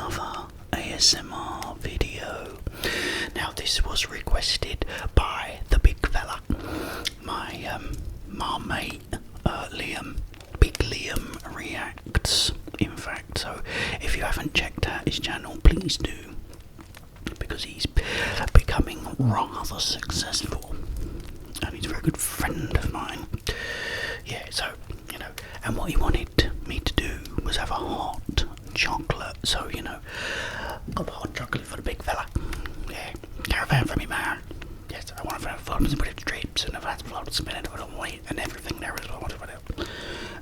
another ASMR video. Now this was requested by the big fella, my mate Liam. Big Liam Reacts, in fact. So if you haven't checked out his channel, please do, because he's becoming rather successful and he's a very good friend of mine. Yeah, so and what he wanted me to do was have a hot chocolate. So got a hot chocolate for the big fella. Yeah, caravan for me, man. Yes, I want to have flowers with strips, and I've had flowers spinning with all weight and everything there as well.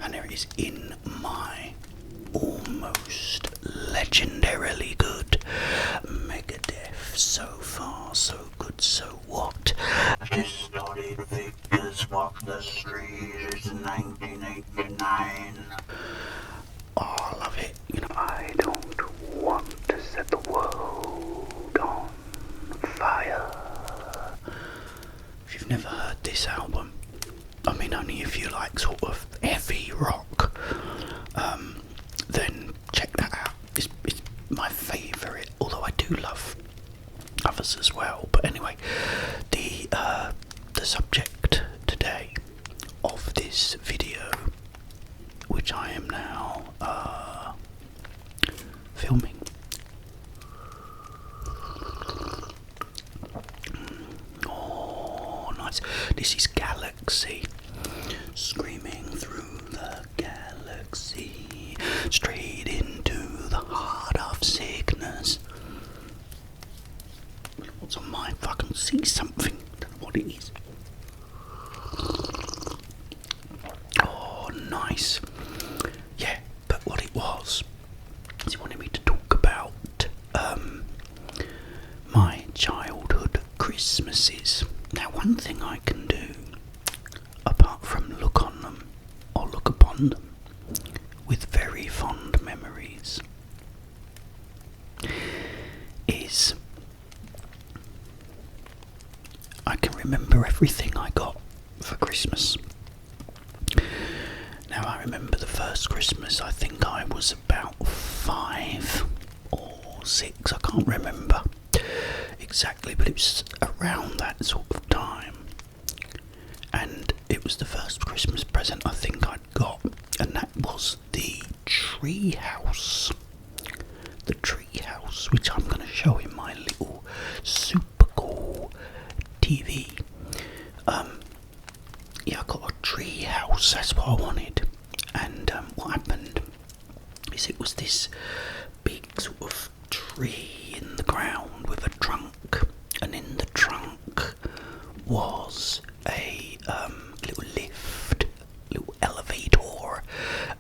And there it is in my almost legendarily good Megadeth. So far, so good. So what? Distorted figures walk the streets in 1989. Oh, I love it. I don't want to set the world on fire. If you've never heard this album, I mean, only if you like sort of heavy rock, then check that out. It's my favourite, although I do love others as well. But anyway, the subject today of this video, which I am now filming, oh nice, this is Galaxy, screaming through the galaxy, straight into the heart of sickness. What's on my fucking see something? Don't know what it is. Oh, nice. Yeah, but what it was is he wanted me to talk about my childhood Christmases. Now, one thing I can do, apart from look on them or look upon them with very fond memories, is I can remember everything I got for Christmas. Now, I remember the first Christmas, I think I was about 5 or 6, I can't remember exactly, but it was around that sort of time. And it was the first Christmas present I think I'd got, and that was the tree house. The tree house, which I'm going to show in my little super cool TV. Yeah, I got a tree house, that's what I wanted. And what happened is it was this big sort of tree in the ground with a trunk, and in the trunk was a little lift, little elevator,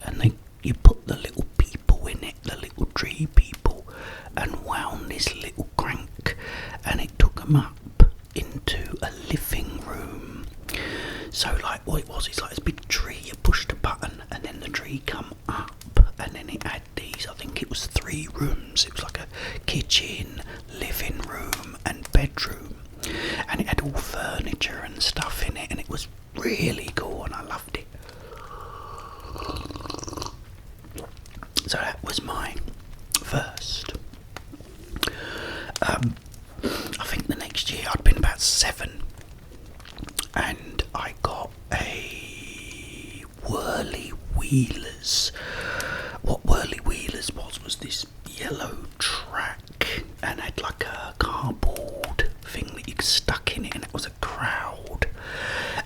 and you put the little people in it, the little tree people, and wound this little crank, and it took them up into a living room. So like what it was, it's like this big tree, you pushed a button and then the tree come up, and then it had these, I think it was 3 rooms. It was like a kitchen, living room and bedroom, and it had all furniture and stuff in it, and it was really cool and I loved it. So that was my first. I think the next year I'd been about 7, and I got a Whirly Wheelers. What Whirly Wheelers was this yellow track, and had like a cardboard thing that you stuck in it, and it was a crowd,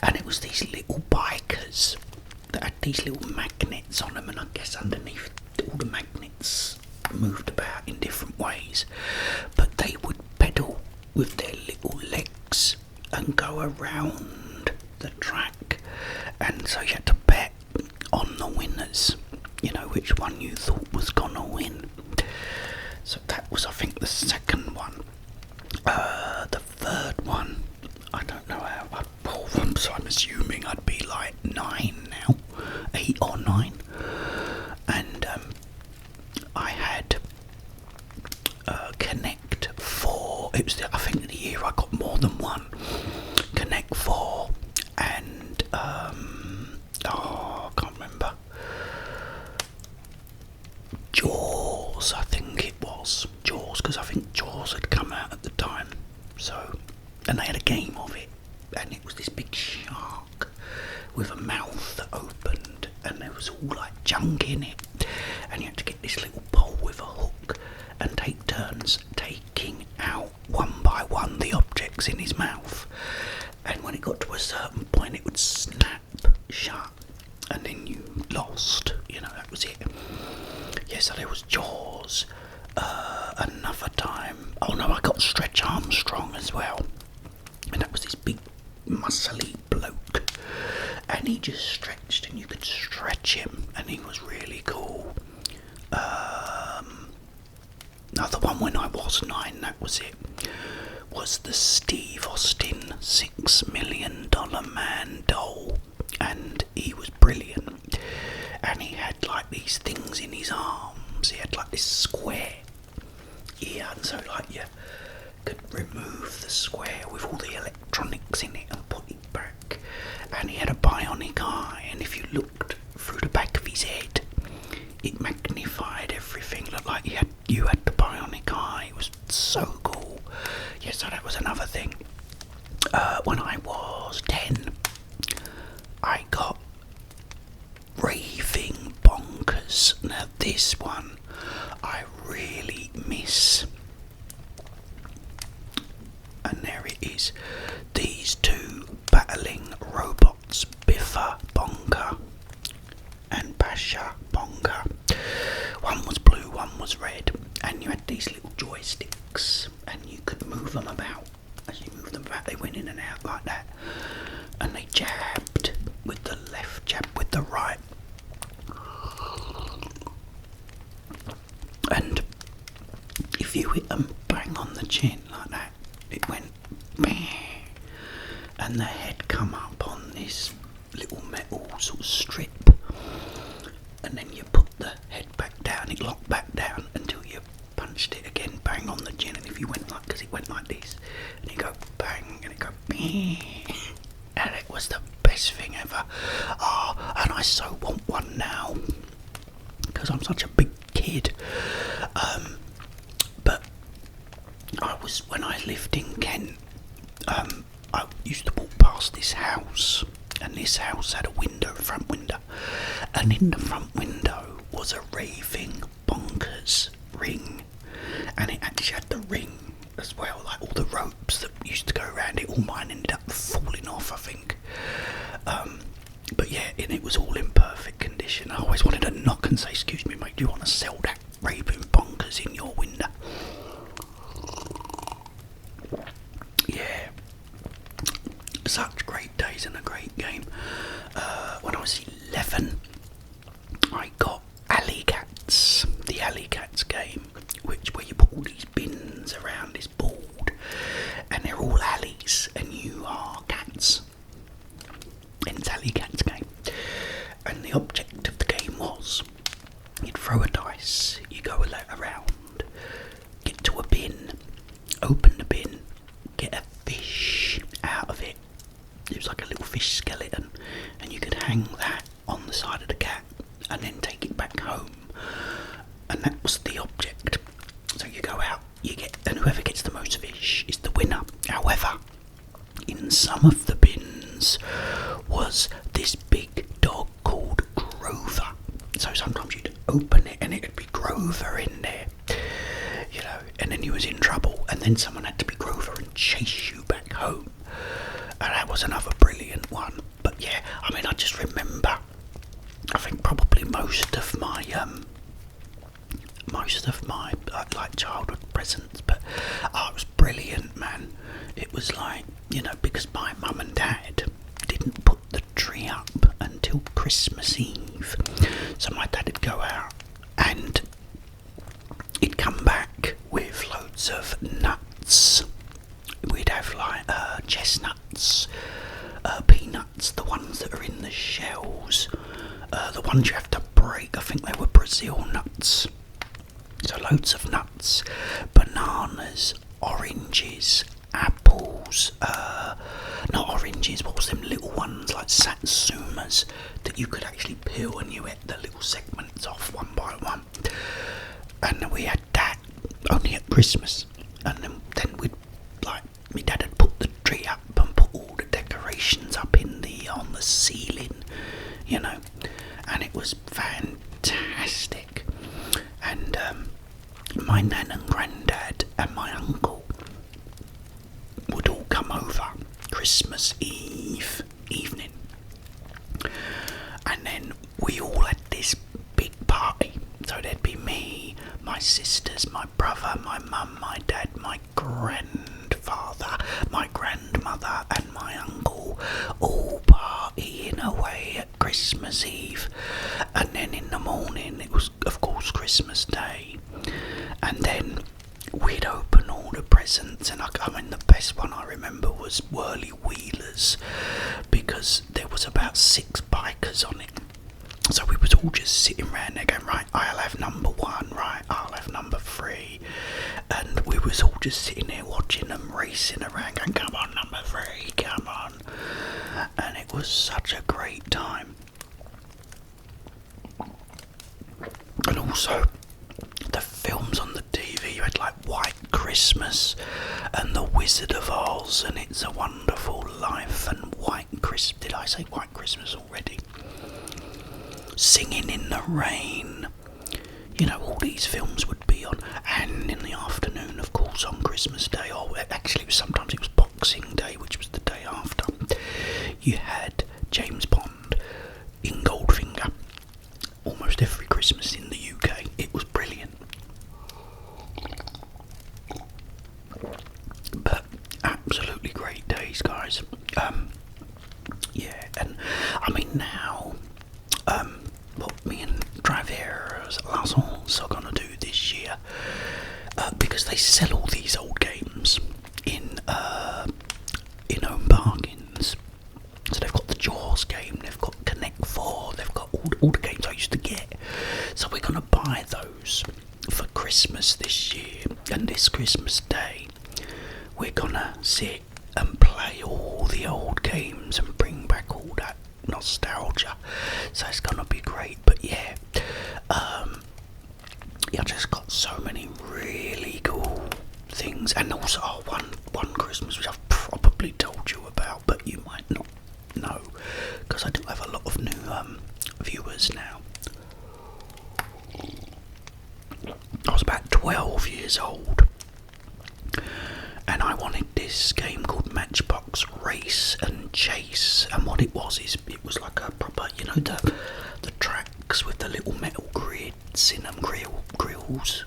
and it was these little bikers that had these little magnets on them, and I guess underneath all the magnets moved about in different ways, but they would pedal with their little legs and go around the track, and so you had to bet on the winners, which one you thought was gonna win. So that was, I think, the second one. The third one, I don't know how. I'm assuming I'd be like 9 now, 8 or 9, and I had Connect 4. It was I think the year I got more than one. Connect 4 and I can't remember. Jaws, I think it was. and they had a game of it, and it was this big shark with a mouth that opened, and there was all like junk in it, and you had to get this little pole with a hook and take turns taking out one by one the objects in his mouth, and when it got to a certain point it would snap shut, and then you lost, that was it. Yeah, so there was Jaws. Another time, I got Stretch Armstrong as well, and that was this big muscly bloke, and he just stretched, and you could stretch him, and he was really cool. Another one when I was 9, that was it, was the Steve Austin $6 Million Man doll, and he was brilliant, and he had like these things in his arms. He had like this square ear, and so like you could remove the square with all the electronics in it and put it back, and he had a bionic eye, and if you looked through the back of his head it magnified everything, looked like you had the bionic eye. It was so cool. Yeah, so that was another thing. When I was 10 I got Raving Bonkers. Now this one I really miss, and there it is, these two battling robots, Biffa Bonker and Basha Bonker. One was blue, one was red, and you had these little joysticks, and you could move them about. As you move them about, they went in and out like that, and they jabbed with the left, jabbed with the right, and if you hit them bang on the chin like that, it went bang, and the head come up on this little metal sort of strip, and then you put the head back down, it locked back down until you punched it again, bang on the chin, and if you went like, because it went like this, and you go bang, and it go bang, and it was the best thing ever. And I so want one now, because I'm such a big kid. But when I lived in Kent, I used to walk past this house, and this house had a window, a front window, and in the front window was a Raving Bonkers ring, and it actually had the ring as well, like all the ropes that used to go around it. All mine ended up falling off, I think. But yeah, and it was all in perfect condition. I always wanted to knock and say, "Excuse me, mate, do you want to sell that Raving Bonkers in your window?" Yeah, such great days and a great game. When I was 11, I got Alley Cats, the Alley Cats game, where you put all these bins around this board, and they're all alleys, and you are cats. And it's Alley Cats game. And the object of the game was, you'd throw a dice, you go around, get to a bin, open the bin, get a fish out of it. It was like a little fish skeleton, and you could hang that on the side of the cat and then take it back home, and that was the object. So you go out, and whoever gets the most fish is the winner. However, in some of the bins was this big dog called Grover, so sometimes you'd open it and it'd be Grover in there, and then you was in trouble, and then someone had to be Grover and chase you back home. And that was another brilliant one. But yeah, I just remember, I think probably most of my like childhood presents, but it was brilliant, man. It was like, because my mum and dad didn't put the tree up until Christmas Eve, so my dad would go out and he'd come back with loads of nuts. We'd have like chestnuts, peanuts, the ones that are in the shells, the ones you have to break. I think they were Brazil nuts. So loads of nuts, bananas, oranges, apples, not oranges, what was them little ones like satsumas that you could actually peel, and you ate the little segments off one by one. And we had that only at Christmas, and then we'd, like, my dad had put the fantastic. And my nan and granddad and my uncle would all come over Christmas Eve evening, and then we all had this big party. So there'd be me, my sisters, my brother, my mum, my dad, my grandfather, my grandmother and my uncle, all partying away at Christmas Eve. And then in the morning it was of course Christmas Day, and then we'd open all the presents. And I mean, the best one I remember was Whirly Wheelers, because there was about 6 bikers on it. So we was all just sitting around there going, right, I'll have number 1, right, I'll have number 3. And we was all just sitting there watching them racing around going, come on, number 3, come on. And it was such a great time. And also, the films on the TV, you had like White Christmas and The Wizard of Oz and It's a Wonderful Life and White Christmas. Did I say White Christmas already? Singing in the Rain. You know, all these films would be on. And in the afternoon, of course, on Christmas Day, or actually sometimes it was Boxing Day, which was the day after, you had James Bond in Goldfinger almost every Christmas in the UK. It was brilliant. But absolutely great days, guys. Yeah, and I mean now, what me and Travers Lassons are gonna do this year, because they sell all these old games in Home Bargains. So they've got the Jaws game, they've got Connect 4, they've got all the games I used to get. So we're gonna buy those for Christmas this year, and this Christmas Day we're gonna sit and play all the old games and bring back all that nostalgia. So it's gonna be great. But yeah, I just got so many really cool things. And also one Christmas which I've probably told you about, but you might not know, because I do have a lot of new viewers now. I was about 12 years old, and I wanted this game called Matchbox Race and Chase. And what it was is, it was like a proper, you know, the tracks with the little metal grids in them, grills,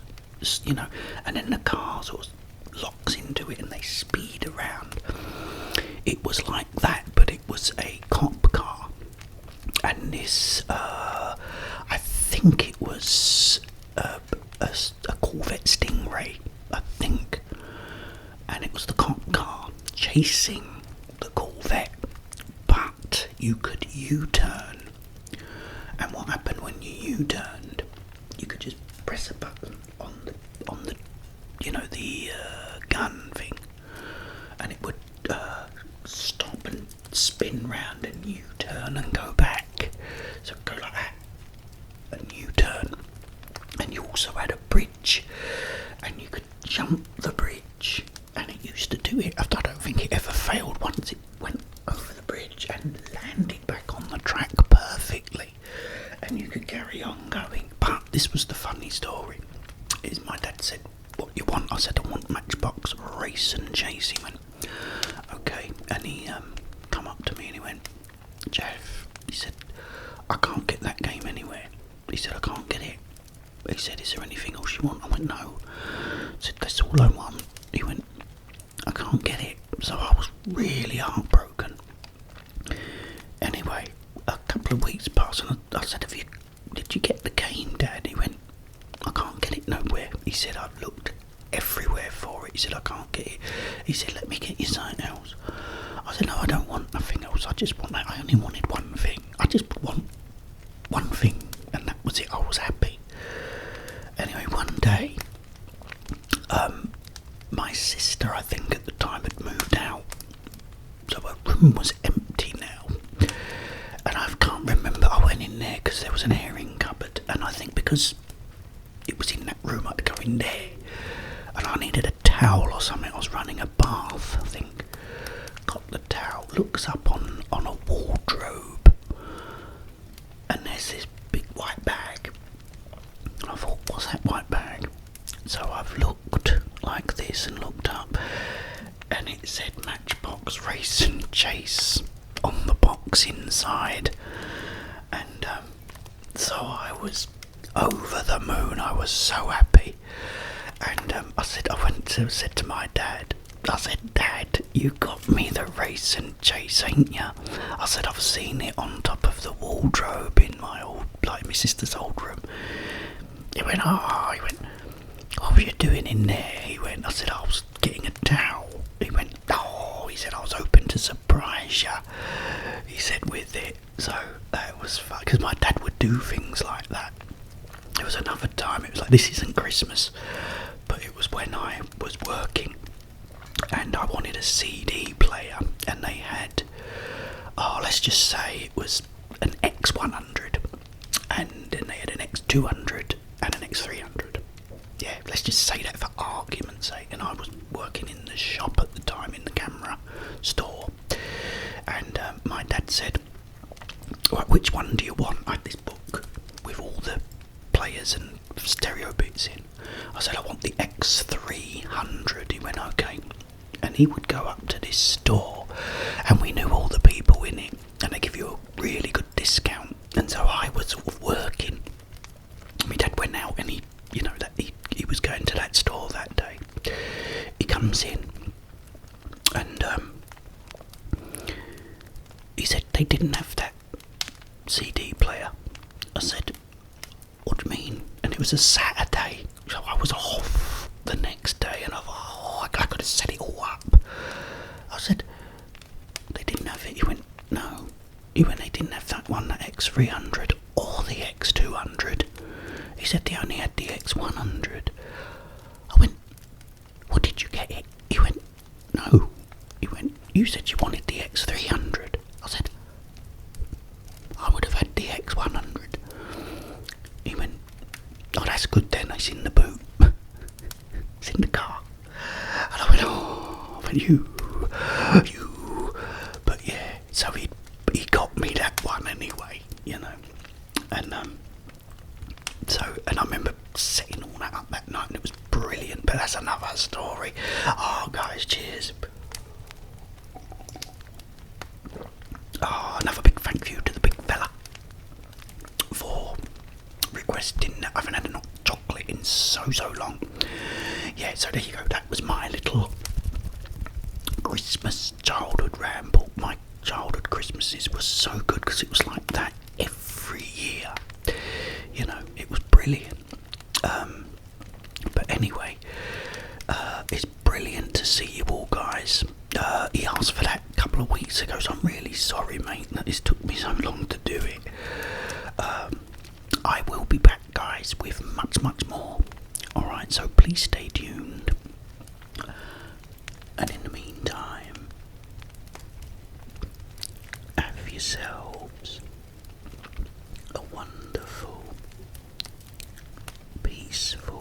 you know, and then the car sort of locks into it and they speed around. It was like that, but it was a cop car. And this, I think it was a Corvette Stingray, I think. And it was the cop car chasing the Corvette, but you could U-turn. And what happened when you U-turned? You could just press a button on the you know, the gun thing, and it would stop and spin round and U-turn and go back. So it'd go like that and U-turn. And you also had a bridge, and you could jump the bridge, and it used to do it. I don't think it ever failed once it went over the bridge and landed back on the track perfectly, and you could carry on going. But this was the funny story, is my dad said, what you want? I said, I want Matchbox Race and Chase. He went, okay. And he come up to me and he went, Jeff, he said, I can't get that game anywhere. He said, I can't get it. He said, is there anything else you want? I went, no. I said, that's all I want. He went, I can't get it. So I was really heartbroken. Anyway, a couple of weeks passed, and I said, did you get the game, Dad? He went, I can't get it nowhere. He said, I've looked everywhere for it. He said, I can't get it. He said, let me get you something else. I said, no, I don't want nothing else. I just want that. I only wanted one thing. I just want one thing, and that was it. I was happy. Anyway, one day, my sister, I think at the time, had moved out, so her room was empty now, and I can't remember. I went in there because there was an airing cupboard, and I think because it was in that room, I'd go in there, and I needed a towel or something. I was running a bath, I think. Got the towel, looks up on a wardrobe, and there's this big white bag, like this and looked up, and it said Matchbox Race and Chase on the box inside. And so I was over the moon. I was so happy. And I said to my dad, I said, Dad, you got me the Race and Chase, ain't ya? I said, I've seen it on top of the wardrobe in my sister's old room. He went, what were you doing in there? He went, I said, I was getting a towel. He went, he said, I was hoping to surprise you. He said, with it. So that was fun, because my dad would do things like that. There was another time, it was like, this isn't Christmas, but it was when I was working and I wanted a CD player, and they had, let's just say it was an X100, and then they had an X200 and an X300. Yeah, let's just say that for argument's sake. And I was working in the shop at the time, in the camera store, and my dad said, right, which one do you want? I had this book with all the players and stereo bits in. I said, I want the X300. He went, okay. And he would go up to this store, and we knew all the people in it, and they give you a really good discount. And so I was sort of working. My dad went out, and he was going to that store that day. He comes in, and he said they didn't have that CD player. I said, what do you mean? And it was a Saturday, so I was off the next day, and I thought, I could have set it all up. I said, they didn't have it. He went, no. He went, they didn't have that one, that X300 or the X200. He said they only had the X100. I went, what, did you get it? He went, no. He went, you said you wanted the X300. I said, I would have had the X100. He went, oh, that's good then, it's in the boot. It's in the car. And I went, you. But yeah, so he got me that one anyway, And and I remember setting all that up that night, and it was brilliant. But that's another story. Oh, guys, cheers. Another big thank you to the big fella for requesting that. I haven't had a hot chocolate in so long. Yeah, so there you go. That was my little Christmas childhood ramble. My childhood Christmases were so good because it was like that every year. It was brilliant. But anyway, it's brilliant to see you all, guys. He asked for that a couple of weeks ago, so I'm really sorry, mate, that this took me so long to do it. I will be back, guys, with much more. Alright, so please stay tuned. And in the meantime, have yourselves a wonderful, peaceful